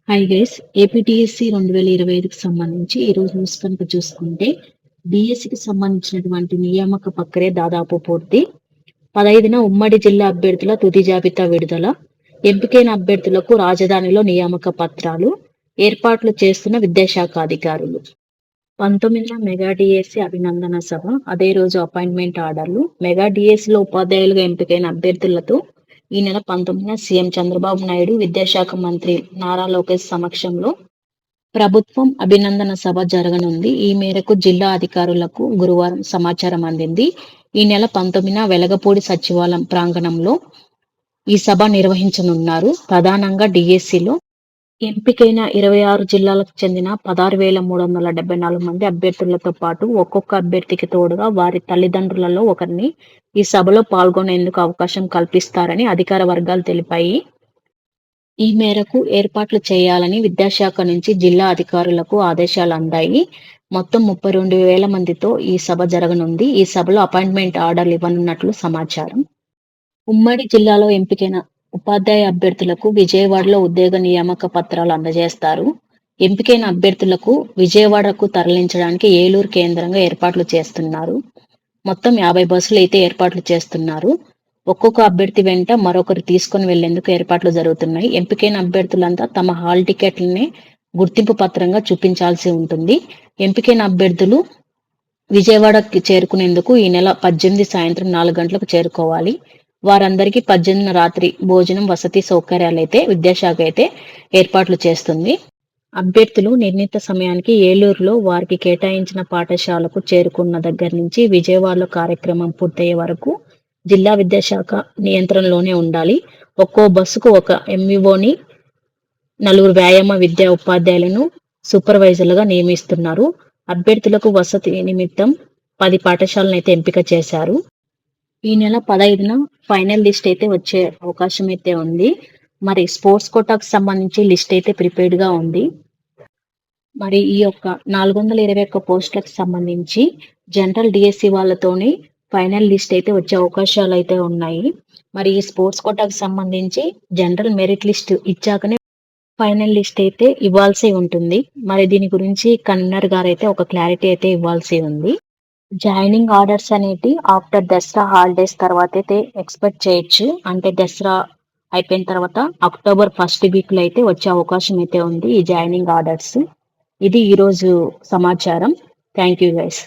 Hi guys, ఏపీటీఎస్సీ 2025కి సంబంధించి ఈరోజు news కనుక చూసుకుంటే డిఎస్సికి సంబంధించినటువంటి నియామక ప్రక్రియ దాదాపు పూర్తి. 15న ఉమ్మడి జిల్లా అభ్యర్థుల తుది జాబితా విడుదల. ఎంపికైన అభ్యర్థులకు రాజధానిలో నియామక పత్రాలు ఏర్పాట్లు చేస్తున్న విద్యాశాఖ అధికారులు. 19న మెగా డిఎస్సి అభినందన సభ, అదే రోజు అపాయింట్మెంట్ ఆర్డర్లు. మెగా డిఎస్సిలో ఉపాధ్యాయులుగా ఎంపికైన అభ్యర్థులతో ఈ నెల 19న సీఎం చంద్రబాబు నాయుడు, విద్యాశాఖ మంత్రి నారా లోకేష్ సమక్షంలో ప్రభుత్వం అభినందన సభ జరగనుంది. ఈ మేరకు జిల్లా అధికారులకు గురువారం సమాచారం అందింది. ఈ నెల 19న వెలగపూడి సచివాలయం ప్రాంగణంలో ఈ సభ నిర్వహించనున్నారు. ప్రధానంగా డిఎస్సిలో ఎంపికైన 26 జిల్లాలకు చెందిన 16,374 మంది అభ్యర్థులతో పాటు ఒక్కొక్క అభ్యర్థికి తోడుగా వారి తల్లిదండ్రులలో ఒకరిని ఈ సభలో పాల్గొనేందుకు అవకాశం కల్పిస్తారని అధికార వర్గాలు తెలిపాయి. ఈ మేరకు ఏర్పాట్లు చేయాలని విద్యాశాఖ నుంచి జిల్లా అధికారులకు ఆదేశాలు అందాయి. మొత్తం 32,000 మందితో ఈ సభ జరగనుంది. ఈ సభలో అపాయింట్మెంట్ ఆర్డర్లు ఇవ్వనున్నట్లు సమాచారం. ఉమ్మడి జిల్లాలో ఎంపికైన ఉపాధ్యాయ అభ్యర్థులకు విజయవాడలో ఉద్యోగ నియామక పత్రాలు అందజేస్తారు. ఎంపికైన అభ్యర్థులకు విజయవాడకు తరలించడానికి ఏలూరు కేంద్రంగా ఏర్పాట్లు చేస్తున్నారు. మొత్తం 50 బస్సులు అయితే ఏర్పాట్లు చేస్తున్నారు. ఒక్కొక్క అభ్యర్థి వెంట మరొకరు తీసుకుని వెళ్లేందుకు ఏర్పాట్లు జరుగుతున్నాయి. ఎంపికైన అభ్యర్థులంతా తమ హాల్ టికెట్లనే గుర్తింపు పత్రంగా చూపించాల్సి ఉంటుంది. ఎంపికైన అభ్యర్థులు విజయవాడకి చేరుకునేందుకు ఈ నెల 18 సాయంత్రం 4 గంటలకు చేరుకోవాలి. వారందరికీ 18న రాత్రి భోజనం, వసతి సౌకర్యాలు అయితే విద్యాశాఖ అయితే ఏర్పాట్లు చేస్తుంది. అభ్యర్థులు నిర్ణీత సమయానికి ఏలూరులో వారికి కేటాయించిన పాఠశాలకు చేరుకున్న దగ్గర నుంచి విజయవాడలో కార్యక్రమం పూర్తయ్యే వరకు జిల్లా విద్యాశాఖ నియంత్రణలోనే ఉండాలి. ఒక్కో బస్సుకు ఒక ఎంఈఓని, 4 వ్యాయామ విద్యా ఉపాధ్యాయులను సూపర్వైజర్లుగా నియమిస్తున్నారు. అభ్యర్థులకు వసతి నిమిత్తం 10 పాఠశాలను అయితే ఎంపిక చేశారు. ఈ నెల 15న ఫైనల్ లిస్ట్ అయితే వచ్చే అవకాశం అయితే ఉంది. మరి స్పోర్ట్స్ కోటాకు సంబంధించి లిస్ట్ అయితే ప్రిపేర్డ్ గా ఉంది. మరి ఈ యొక్క 421 పోస్టులకు సంబంధించి జనరల్ డిఎస్సి వాళ్ళతోని ఫైనల్ లిస్ట్ అయితే వచ్చే అవకాశాలు అయితే ఉన్నాయి. మరి ఈ స్పోర్ట్స్ కోటాకు సంబంధించి జనరల్ మెరిట్ లిస్ట్ ఇచ్చాకనే ఫైనల్ లిస్ట్ అయితే ఇవ్వాల్సి ఉంటుంది. మరి దీని గురించి కన్వీనర్ గారు అయితే ఒక క్లారిటీ అయితే ఇవ్వాల్సి ఉంది. జాయినింగ్ ఆర్డర్స్ అనేటి ఆఫ్టర్ దసరా హాలిడేస్ తర్వాత అయితే ఎక్స్పెక్ట్ చేయొచ్చు. అంటే దసరా అయిపోయిన తర్వాత అక్టోబర్ 1st వీక్లో అయితే వచ్చే అవకాశం అయితే ఉంది ఈ జాయినింగ్ ఆర్డర్స్. ఇది ఈరోజు సమాచారం. Thank you guys.